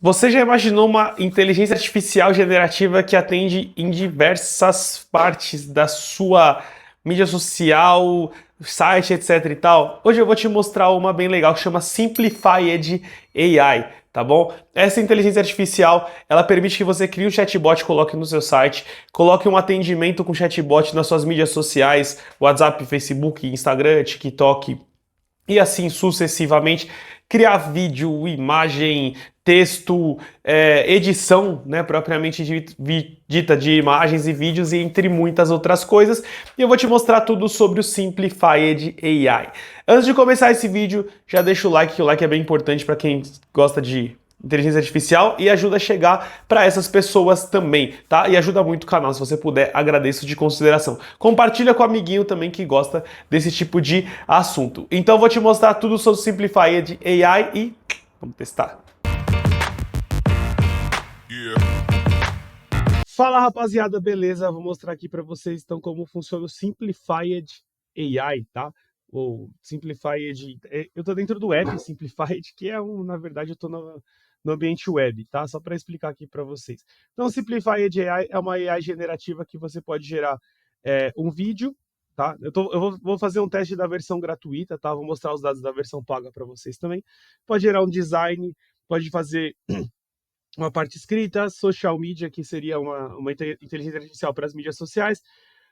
Você já imaginou uma inteligência artificial generativa que atende em diversas partes da sua mídia social, site, etc e tal? Hoje eu vou te mostrar uma bem legal que chama Simplified AI, tá bom? Essa inteligência artificial, ela permite que você crie um chatbot, coloque no seu site, coloque um atendimento com chatbot nas suas mídias sociais, WhatsApp, Facebook, Instagram, TikTok, e assim sucessivamente, criar vídeo, imagem, texto, edição, né, propriamente dita de imagens e vídeos e entre muitas outras coisas. E eu vou te mostrar tudo sobre o Simplified AI. Antes de começar esse vídeo, já deixa o like, que o like é bem importante para quem gosta de inteligência artificial e ajuda a chegar para essas pessoas também, tá? E ajuda muito o canal, se você puder, agradeço de consideração. Compartilha com o amiguinho também que gosta desse tipo de assunto. Então vou te mostrar tudo sobre o Simplified AI e vamos testar. Fala rapaziada, beleza? Vou mostrar aqui para vocês então como funciona o Simplified AI, tá? Ou Simplified, eu tô dentro do app Simplified, que é na verdade eu tô no ambiente web, tá? Só para explicar aqui para vocês. Então, Simplified AI é uma AI generativa que você pode gerar um vídeo, tá? Vou fazer um teste da versão gratuita, tá? Vou mostrar os dados da versão paga para vocês também. Pode gerar um design, pode fazer uma parte escrita, social media, que seria uma inteligência artificial para as mídias sociais,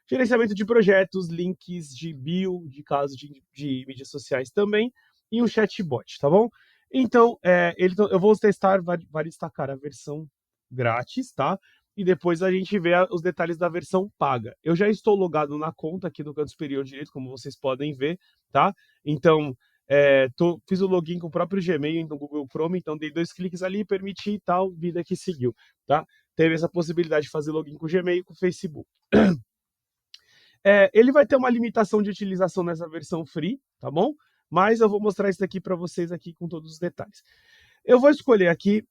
gerenciamento de projetos, links de bio, de caso de mídias sociais também, e um chatbot, tá bom? Então, eu vou testar, vai destacar a versão grátis, tá? E depois a gente vê os detalhes da versão paga. Eu já estou logado na conta aqui no canto superior direito, como vocês podem ver, tá? Então, fiz o login com o próprio Gmail no Google Chrome, então dei 2 cliques ali, permiti e tal, vida que seguiu, tá? Teve essa possibilidade de fazer login com o Gmail e com o Facebook. Ele vai ter uma limitação de utilização nessa versão free, tá bom? Mas eu vou mostrar isso daqui para vocês aqui com todos os detalhes. Eu vou escolher aqui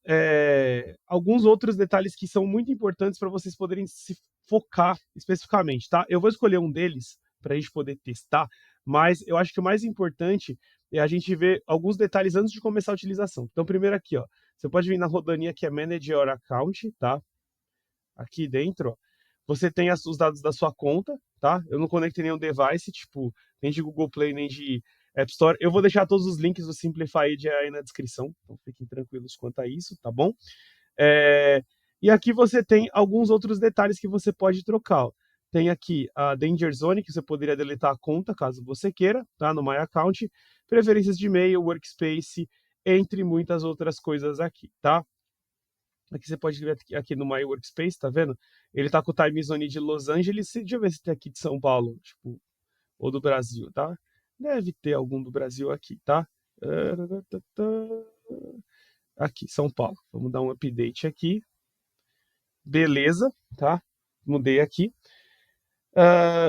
alguns outros detalhes que são muito importantes para vocês poderem se focar especificamente, tá? Eu vou escolher um deles para a gente poder testar, mas eu acho que o mais importante é a gente ver alguns detalhes antes de começar a utilização. Então, primeiro aqui, ó, você pode vir na rodaninha que é Manage Your Account, tá? Aqui dentro, ó, você tem os dados da sua conta, tá? Eu não conectei nenhum device, tipo, nem de Google Play, nem de App Store. Eu vou deixar todos os links do Simplified aí na descrição, então fiquem tranquilos quanto a isso, tá bom? E aqui você tem alguns outros detalhes que você pode trocar, ó. Tem aqui a Danger Zone, que você poderia deletar a conta, caso você queira, tá? No My Account. Preferências de e-mail, Workspace, entre muitas outras coisas aqui, tá? Aqui você pode ver aqui no My Workspace, tá vendo? Ele tá com o time zone de Los Angeles. Deixa eu ver se tem aqui de São Paulo, tipo, ou do Brasil, tá? Deve ter algum do Brasil aqui, tá? Aqui, São Paulo. Vamos dar um update aqui. Beleza, tá? Mudei aqui.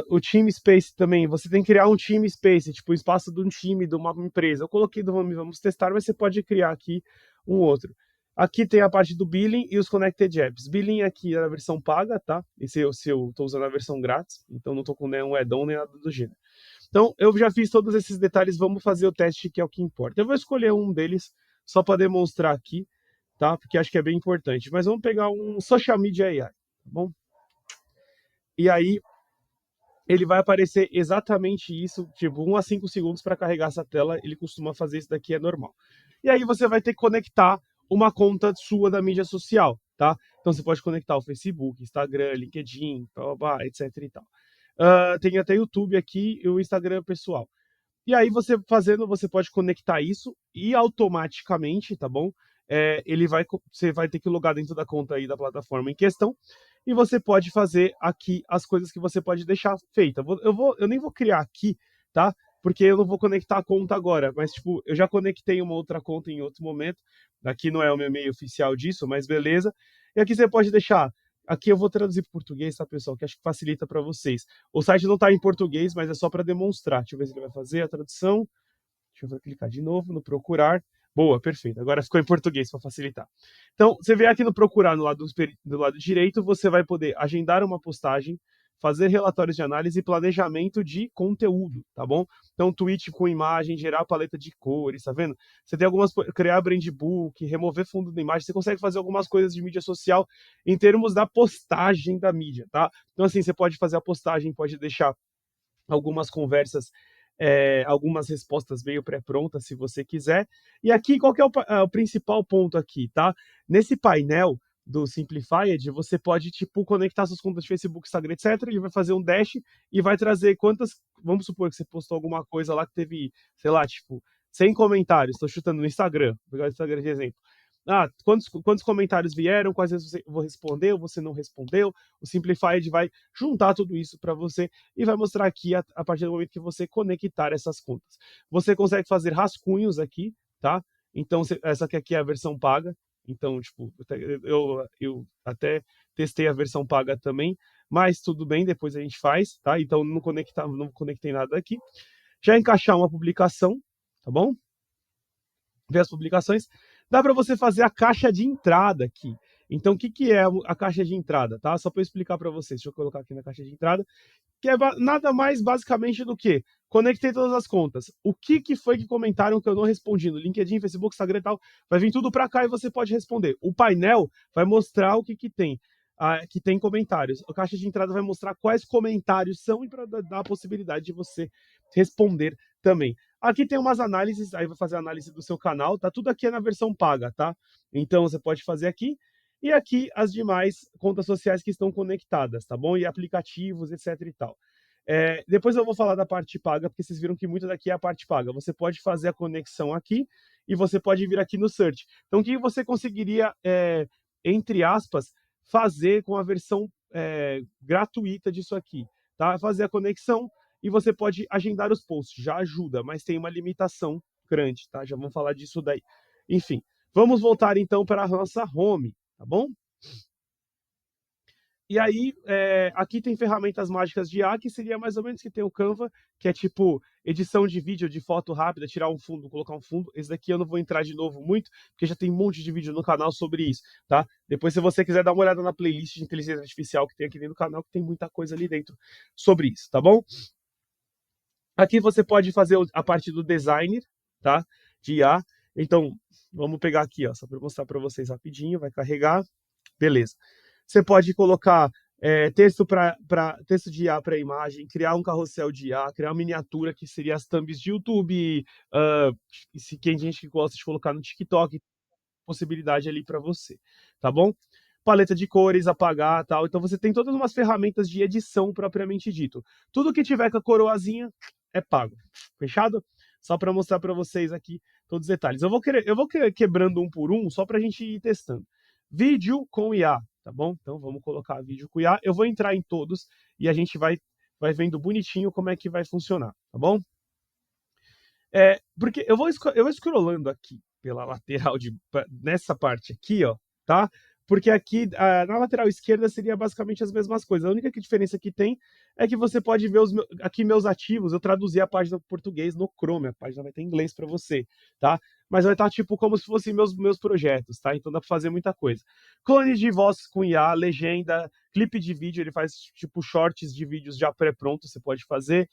O Team Space também, você tem que criar um Team Space, tipo o espaço de um time, de uma empresa. Eu coloquei do Vamos Testar, mas você pode criar aqui um outro. Aqui tem a parte do Billing e os Connected Apps. Billing aqui é a versão paga, tá? Esse eu estou usando a versão grátis, então não estou com nenhum add-on nem nada do gênero. Então, eu já fiz todos esses detalhes, vamos fazer o teste, que é o que importa. Eu vou escolher um deles, só para demonstrar aqui, tá? Porque acho que é bem importante. Mas vamos pegar um Social Media AI, tá bom? E aí, ele vai aparecer exatamente isso, tipo 1 a 5 segundos para carregar essa tela, ele costuma fazer isso daqui, é normal. E aí você vai ter que conectar uma conta sua da mídia social, tá? Então você pode conectar o Facebook, Instagram, LinkedIn, etc e tal. Tem até YouTube aqui e o Instagram pessoal. E aí você pode conectar isso e automaticamente, tá bom? Você vai ter que logar dentro da conta aí da plataforma em questão e você pode fazer aqui as coisas que você pode deixar feita. Eu nem vou criar aqui, tá? Porque eu não vou conectar a conta agora, mas tipo, eu já conectei uma outra conta em outro momento. Aqui não é o meu e-mail oficial disso, mas beleza. E aqui você pode deixar. Aqui eu vou traduzir para português, tá, pessoal? Que acho que facilita para vocês. O site não está em português, mas é só para demonstrar. Deixa eu ver se ele vai fazer a tradução. Deixa eu clicar de novo no procurar. Boa, perfeito. Agora ficou em português para facilitar. Então, você vê aqui no procurar, no lado do lado direito, você vai poder agendar uma postagem, fazer relatórios de análise e planejamento de conteúdo, tá bom? Então, tweet com imagem, gerar paleta de cores, tá vendo? Você tem algumas, criar brand book, remover fundo da imagem, você consegue fazer algumas coisas de mídia social em termos da postagem da mídia, tá? Então, assim, você pode fazer a postagem, pode deixar algumas conversas, algumas respostas meio pré-prontas, se você quiser. E aqui, qual que é o principal ponto aqui, tá? Nesse painel do Simplified, você pode, tipo, conectar suas contas de Facebook, Instagram, etc. Ele vai fazer um dash e vai trazer quantas... Vamos supor que você postou alguma coisa lá que teve, sei lá, tipo, 100 comentários. Estou chutando no Instagram, vou pegar o Instagram de exemplo. Ah, quantos comentários vieram, quais vezes você respondeu, você não respondeu. O Simplified vai juntar tudo isso para você e vai mostrar aqui a partir do momento que você conectar essas contas. Você consegue fazer rascunhos aqui, tá? Então, essa aqui é a versão paga. Então, tipo, eu até testei a versão paga também, mas tudo bem, depois a gente faz, tá? Então, não conectei nada aqui. Já encaixar uma publicação, tá bom? Ver as publicações. Dá para você fazer a caixa de entrada aqui. Então, o que é a caixa de entrada, tá? Só para eu explicar para vocês. Deixa eu colocar aqui na caixa de entrada. Que é nada mais basicamente do que conectei todas as contas. O que foi que comentaram que eu não respondi no LinkedIn, Facebook, Instagram e tal? Vai vir tudo para cá e você pode responder. O painel vai mostrar o que tem. Que tem comentários. A caixa de entrada vai mostrar quais comentários são e para dar a possibilidade de você responder também. Aqui tem umas análises, aí vai fazer a análise do seu canal, tá? Tudo aqui é na versão paga, tá? Então você pode fazer aqui. E aqui as demais contas sociais que estão conectadas, tá bom? E aplicativos, etc e tal. Depois eu vou falar da parte paga, porque vocês viram que muito daqui é a parte paga. Você pode fazer a conexão aqui e você pode vir aqui no search. Então, o que você conseguiria, entre aspas, fazer com a versão gratuita disso aqui? Tá? Fazer a conexão e você pode agendar os posts. Já ajuda, mas tem uma limitação grande, tá? Já vamos falar disso daí. Enfim, vamos voltar então para a nossa home, tá bom? E aí, aqui tem ferramentas mágicas de IA, que seria mais ou menos que tem o Canva, que é tipo edição de vídeo, de foto rápida, tirar um fundo, colocar um fundo. Esse daqui eu não vou entrar de novo muito, porque já tem um monte de vídeo no canal sobre isso, tá? Depois, se você quiser dar uma olhada na playlist de inteligência artificial que tem aqui dentro do canal, que tem muita coisa ali dentro sobre isso, tá bom? Aqui você pode fazer a parte do designer, tá? De IA. Então, vamos pegar aqui, ó, só para mostrar para vocês rapidinho, vai carregar. Beleza. Você pode colocar texto de IA para imagem, criar um carrossel de IA, criar uma miniatura que seria as thumbs de YouTube, se tem gente que gosta de colocar no TikTok, possibilidade ali para você, tá bom? Paleta de cores, apagar, tal. Então você tem todas umas ferramentas de edição propriamente dito. Tudo que tiver com a coroazinha é pago. Fechado? Só para mostrar para vocês aqui todos os detalhes. Eu vou quebrando um por um só para a gente ir testando. Vídeo com IA, tá bom? Então vamos colocar vídeo com IA. Eu vou entrar em todos e a gente vai vendo bonitinho como é que vai funcionar, tá bom? Porque eu vou scrollando aqui pela lateral nessa parte aqui, ó, tá? Porque aqui na lateral esquerda seria basicamente as mesmas coisas. A única diferença que tem é que você pode ver aqui meus ativos. Eu traduzi a página para português no Chrome, a página vai ter em inglês para você, tá? Mas vai estar tipo como se fossem meus projetos, tá? Então dá para fazer muita coisa. Clone de voz com IA, legenda, clipe de vídeo, ele faz tipo shorts de vídeos já pré-pronto, você pode fazer.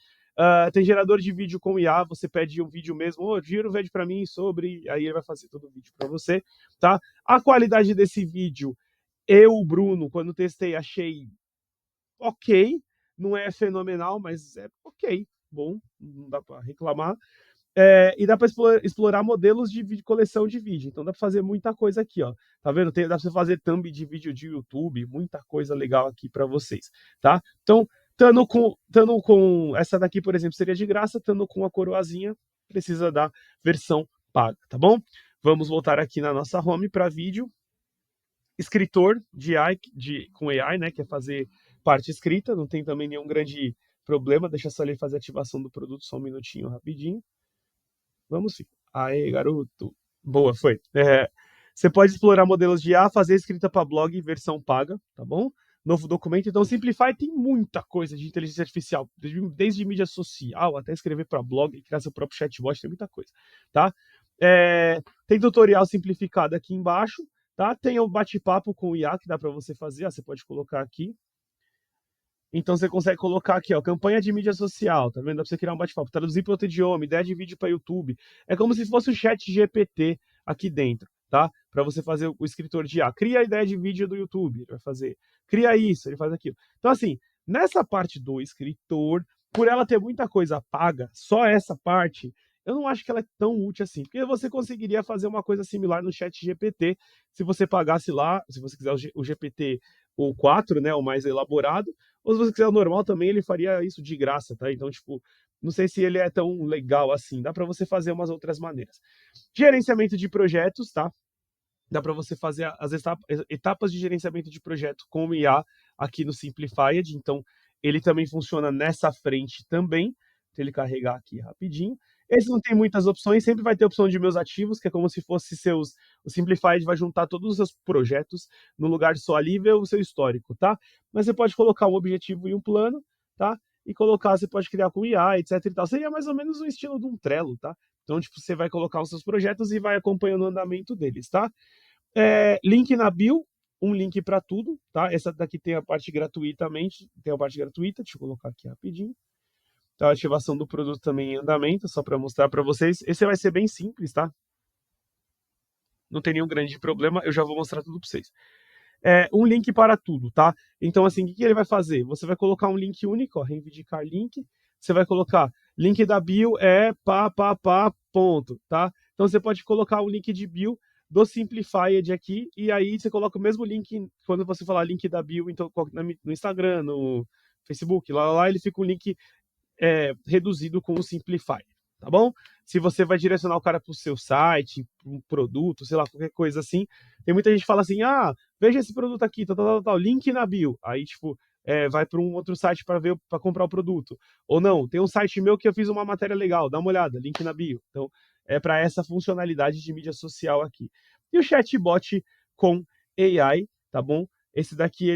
Tem gerador de vídeo com IA, você pede um vídeo mesmo, gira um vídeo para mim sobre, aí ele vai fazer todo o vídeo para você, tá? A qualidade desse vídeo, eu, Bruno, quando testei, achei ok, não é fenomenal, mas é ok, bom, não dá para reclamar. E dá para explorar modelos de coleção de vídeo, então dá para fazer muita coisa aqui, ó. Tá vendo? Dá para você fazer thumb de vídeo de YouTube, muita coisa legal aqui para vocês, tá? Então, estando com essa daqui, por exemplo, seria de graça, estando com a coroazinha, precisa da versão paga, tá bom? Vamos voltar aqui na nossa home para vídeo. Escritor de AI, com AI, né, que é fazer parte escrita, não tem também nenhum grande problema, deixa só ele fazer a ativação do produto, só um minutinho rapidinho. Vamos sim. Aê, garoto. Boa, foi. Você pode explorar modelos de IA, fazer escrita para blog, versão paga, tá bom? Novo documento. Então, Simplify tem muita coisa de inteligência artificial, desde mídia social até escrever para blog, criar seu próprio chatbot, tem muita coisa, tá? Tem tutorial simplificado aqui embaixo, tá? Tem o bate-papo com o IA que dá para você fazer, você pode colocar aqui. Então você consegue colocar aqui, ó, campanha de mídia social, tá vendo? Dá pra você criar um bate-papo, traduzir para outro idioma, ideia de vídeo para YouTube. É como se fosse o chat GPT aqui dentro, tá? Para você fazer o escritor de IA. Cria a ideia de vídeo do YouTube, ele vai fazer. Cria isso, ele faz aquilo. Então, assim, nessa parte do escritor, por ela ter muita coisa paga, só essa parte, eu não acho que ela é tão útil assim. Porque você conseguiria fazer uma coisa similar no chat GPT, se você pagasse lá, se você quiser o GPT o 4, né, o mais elaborado, ou se você quiser o normal também, ele faria isso de graça, tá? Então, tipo, não sei se ele é tão legal assim. Dá para você fazer umas outras maneiras. Gerenciamento de projetos, tá? Dá para você fazer as etapas de gerenciamento de projeto com o IA aqui no Simplified. Então, ele também funciona nessa frente também. Deixa ele carregar aqui rapidinho. Esse não tem muitas opções, sempre vai ter opção de meus ativos, que é como se fosse seus. O Simplified vai juntar todos os seus projetos no lugar só ali e ver o seu histórico, tá? Mas você pode colocar um objetivo e um plano, tá? E colocar, você pode criar com IA, etc e tal. Seria mais ou menos o estilo de um Trello, tá? Então, tipo, você vai colocar os seus projetos e vai acompanhando o andamento deles, tá? Link na bio, um link para tudo, tá? Essa daqui tem a parte gratuitamente, tem a parte gratuita, deixa eu colocar aqui rapidinho. Então, a ativação do produto também em andamento, só para mostrar para vocês. Esse vai ser bem simples, tá? Não tem nenhum grande problema, eu já vou mostrar tudo para vocês. Um link para tudo, tá? Então, assim, o que ele vai fazer? Você vai colocar um link único, ó, reivindicar link. Você vai colocar link da bio ponto, tá? Então, você pode colocar um link de bio do Simplified aqui, e aí você coloca o mesmo link, quando você falar link da bio, então, no Instagram, no Facebook, lá ele fica um link reduzido com o Simplify, tá bom? Se você vai direcionar o cara para o seu site, para um produto, sei lá, qualquer coisa assim, tem muita gente que fala assim, veja esse produto aqui, tal, link na bio. Aí, tipo, vai para um outro site para comprar o produto. Ou não, tem um site meu que eu fiz uma matéria legal, dá uma olhada, link na bio. Então, é para essa funcionalidade de mídia social aqui. E o chatbot com AI, tá bom? Esse daqui,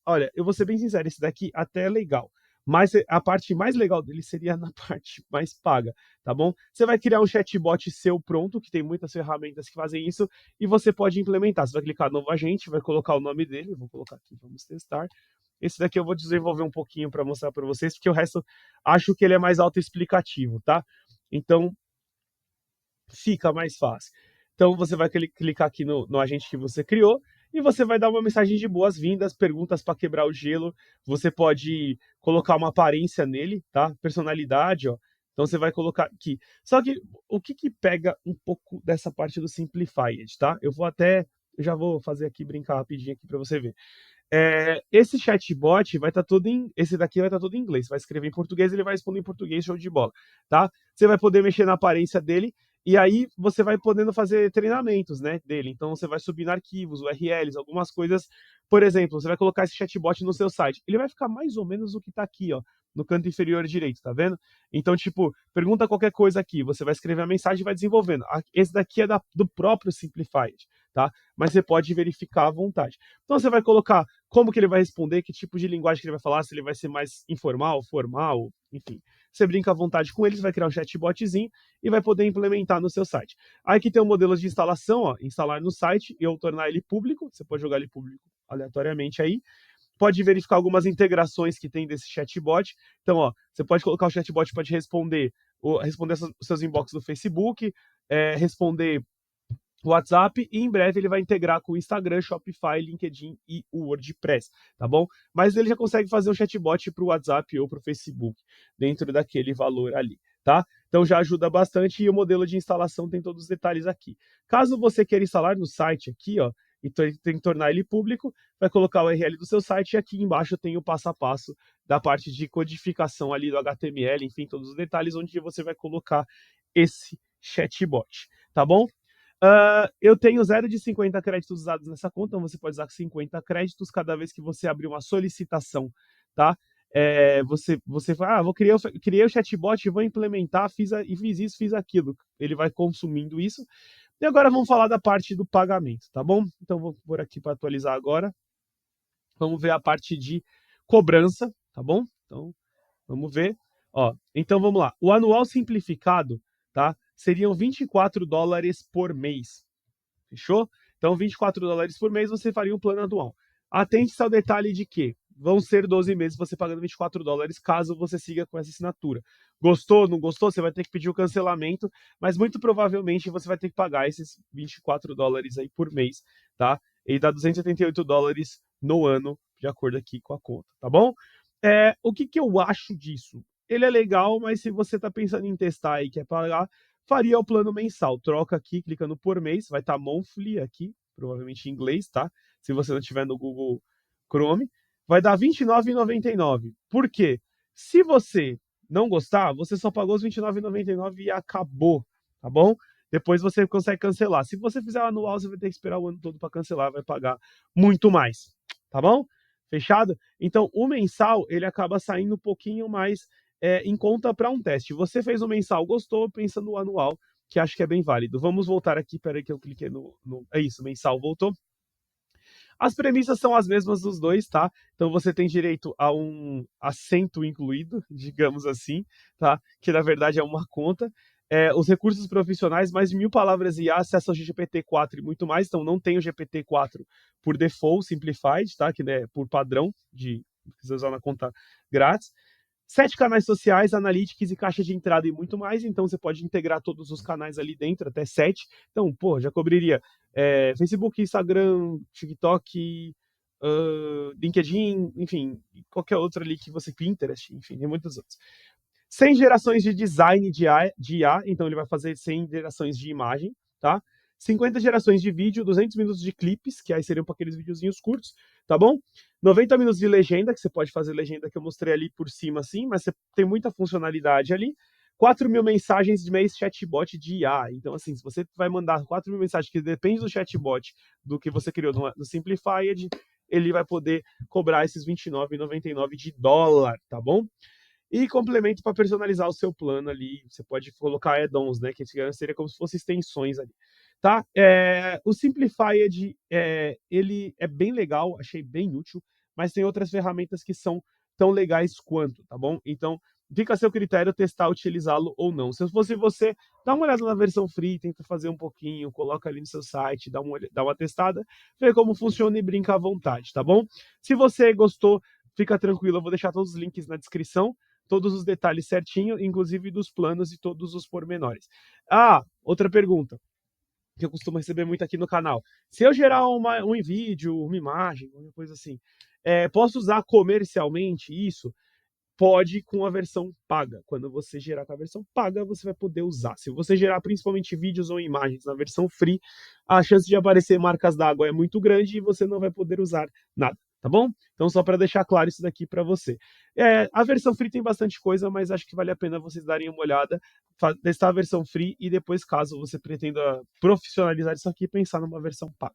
olha, eu vou ser bem sincero, esse daqui até é legal. Mas a parte mais legal dele seria na parte mais paga, tá bom? Você vai criar um chatbot seu pronto, que tem muitas ferramentas que fazem isso, e você pode implementar. Você vai clicar novo agente, vai colocar o nome dele, vou colocar aqui, vamos testar. Esse daqui eu vou desenvolver um pouquinho para mostrar para vocês, porque o resto acho que ele é mais autoexplicativo, tá? Então, fica mais fácil. Então você vai clicar aqui no agente que você criou e você vai dar uma mensagem de boas-vindas, perguntas para quebrar o gelo. Você pode colocar uma aparência nele, tá? Personalidade, ó. Então você vai colocar aqui. Só que o que pega um pouco dessa parte do Simplified, tá? Eu já vou fazer aqui, brincar rapidinho aqui para você ver. Esse chatbot vai estar todo esse daqui vai estar todo em inglês. Você vai escrever em português, ele vai responder em português, show de bola, tá? Você vai poder mexer na aparência dele e aí você vai podendo fazer treinamentos, né, dele. Então você vai subindo arquivos, URLs, algumas coisas. Por exemplo, você vai colocar esse chatbot no seu site. Ele vai ficar mais ou menos o que está aqui, ó, no canto inferior direito, tá vendo? Então, tipo, pergunta qualquer coisa aqui, você vai escrever a mensagem e vai desenvolvendo. Esse daqui é do próprio Simplified, tá? Mas você pode verificar à vontade. Então você vai colocar como que ele vai responder, que tipo de linguagem que ele vai falar, se ele vai ser mais informal, formal, enfim. Você brinca à vontade com ele, você vai criar um chatbotzinho e vai poder implementar no seu site. Aí aqui tem o modelo de instalação, ó, instalar no site e eu tornar ele público, você pode jogar ele público aleatoriamente aí. Pode verificar algumas integrações que tem desse chatbot. Então, ó, você pode colocar o chatbot para te responder os seus inbox do Facebook, responder WhatsApp e em breve ele vai integrar com o Instagram, Shopify, LinkedIn e o WordPress, tá bom? Mas ele já consegue fazer um chatbot para o WhatsApp ou para o Facebook dentro daquele valor ali, tá? Então já ajuda bastante e o modelo de instalação tem todos os detalhes aqui. Caso você queira instalar no site aqui, ó, e tem que tornar ele público, vai colocar o URL do seu site e aqui embaixo tem o passo a passo da parte de codificação ali do HTML, enfim, todos os detalhes onde você vai colocar esse chatbot, tá bom? Eu tenho 0 de 50 créditos usados nessa conta, então você pode usar 50 créditos cada vez que você abrir uma solicitação, tá? Você fala, criei o chatbot, vou implementar, fiz isso, fiz aquilo. Ele vai consumindo isso. E agora vamos falar da parte do pagamento, tá bom? Então vou por aqui para atualizar agora. Vamos ver a parte de cobrança, tá bom? Então, vamos ver. Ó, então vamos lá. O anual simplificado, tá? Seriam $24 por mês. Fechou? Então, $24 por mês você faria um plano anual. Atente-se ao detalhe de que vão ser 12 meses você pagando $24, caso você siga com essa assinatura. Gostou, não gostou? Você vai ter que pedir o cancelamento, mas muito provavelmente você vai ter que pagar esses $24 aí por mês, tá? E dá $278 no ano, de acordo aqui com a conta, tá bom? O que eu acho disso? Ele é legal, mas se você tá pensando em testar e quer pagar, faria o plano mensal. Troca aqui, clicando por mês, vai estar monthly aqui, provavelmente em inglês, tá? Se você não tiver no Google Chrome, vai dar R$29,99. Por quê? Se você não gostar, você só pagou os R$29,99 e acabou, tá bom? Depois você consegue cancelar. Se você fizer o anual, você vai ter que esperar o ano todo para cancelar, vai pagar muito mais, tá bom? Fechado? Então, o mensal, ele acaba saindo um pouquinho mais em conta para um teste. Você fez o mensal, gostou, pensa no anual, que acho que é bem válido. Vamos voltar aqui, peraí que eu cliquei no... É isso, mensal, voltou. As premissas são as mesmas dos dois, tá? Então você tem direito a um assento incluído, digamos assim, tá? Que na verdade é uma conta. Os recursos profissionais, mais de 1000 palavras IA, acesso ao GPT-4 e muito mais. Então não tem o GPT-4 por default, simplified, tá? Que é por padrão de você usar na conta grátis. 7 canais sociais, analytics e caixa de entrada e muito mais. Então você pode integrar todos os canais ali dentro, até 7. Então, pô, já cobriria Facebook, Instagram, TikTok, LinkedIn, enfim, qualquer outro ali que você... Pinterest, enfim, tem muitos outros. 100 gerações de design de IA, então ele vai fazer 100 gerações de imagem, tá? 50 gerações de vídeo, 200 minutos de clipes, que aí seriam para aqueles videozinhos curtos, tá bom? 90 minutos de legenda, que você pode fazer legenda que eu mostrei ali por cima, assim, mas você tem muita funcionalidade ali. 4.000 mensagens de mês chatbot de IA. Então, assim, se você vai mandar 4.000 mensagens que depende do chatbot do que você criou no Simplified, ele vai poder cobrar esses $29,99 de dólar, tá bom? E complemento para personalizar o seu plano ali. Você pode colocar add-ons, né? Que seria como se fossem extensões ali. Tá? O Simplified, ele é bem legal, achei bem útil, mas tem outras ferramentas que são tão legais quanto, tá bom? Então, fica a seu critério testar, utilizá-lo ou não. Se fosse você, dá uma olhada na versão free, tenta fazer um pouquinho, coloca ali no seu site, dá uma testada, vê como funciona e brinca à vontade, tá bom? Se você gostou, fica tranquilo, eu vou deixar todos os links na descrição, todos os detalhes certinho, inclusive dos planos e todos os pormenores. Outra pergunta que eu costumo receber muito aqui no canal. Se eu gerar um vídeo, uma imagem, uma coisa assim, posso usar comercialmente isso? Pode com a versão paga. Quando você gerar com a versão paga, você vai poder usar. Se você gerar principalmente vídeos ou imagens na versão free, a chance de aparecer marcas d'água é muito grande e você não vai poder usar nada, tá bom? Então, só para deixar claro isso daqui para você. A versão free tem bastante coisa, mas acho que vale a pena vocês darem uma olhada, testar a versão free e depois, caso você pretenda profissionalizar isso aqui, pensar numa versão paga.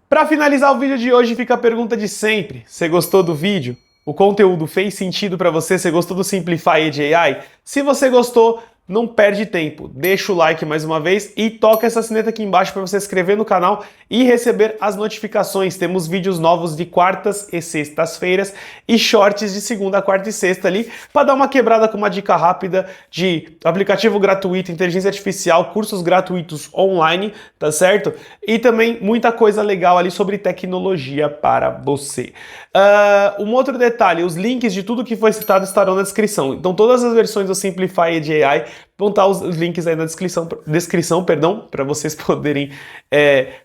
Para finalizar o vídeo de hoje, fica a pergunta de sempre. Você gostou do vídeo? O conteúdo fez sentido para você? Você gostou do Simplified AI? Se você gostou, não perde tempo. Deixa o like mais uma vez e toca essa sineta aqui embaixo para você se inscrever no canal e receber as notificações. Temos vídeos novos de quartas e sextas-feiras e shorts de segunda, quarta e sexta ali para dar uma quebrada com uma dica rápida de aplicativo gratuito, inteligência artificial, cursos gratuitos online, tá certo? E também muita coisa legal ali sobre tecnologia para você. Um outro detalhe, os links de tudo que foi citado estarão na descrição. Então todas as versões do Simplified AI vão estar os links aí na descrição, para vocês poderem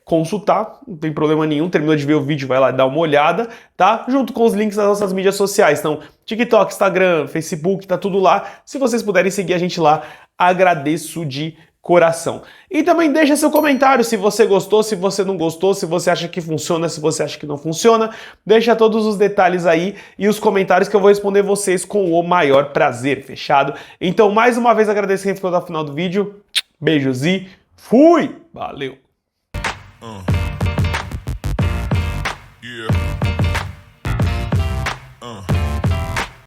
consultar, não tem problema nenhum, terminou de ver o vídeo, vai lá dar uma olhada, tá? Junto com os links das nossas mídias sociais, então TikTok, Instagram, Facebook, tá tudo lá. Se vocês puderem seguir a gente lá, agradeço de coração. E também deixa seu comentário se você gostou, se você não gostou, se você acha que funciona, se você acha que não funciona. Deixa todos os detalhes aí e os comentários que eu vou responder vocês com o maior prazer, fechado? Então, mais uma vez, agradeço quem ficou até o final do vídeo. Beijos e fui! Valeu! Yeah.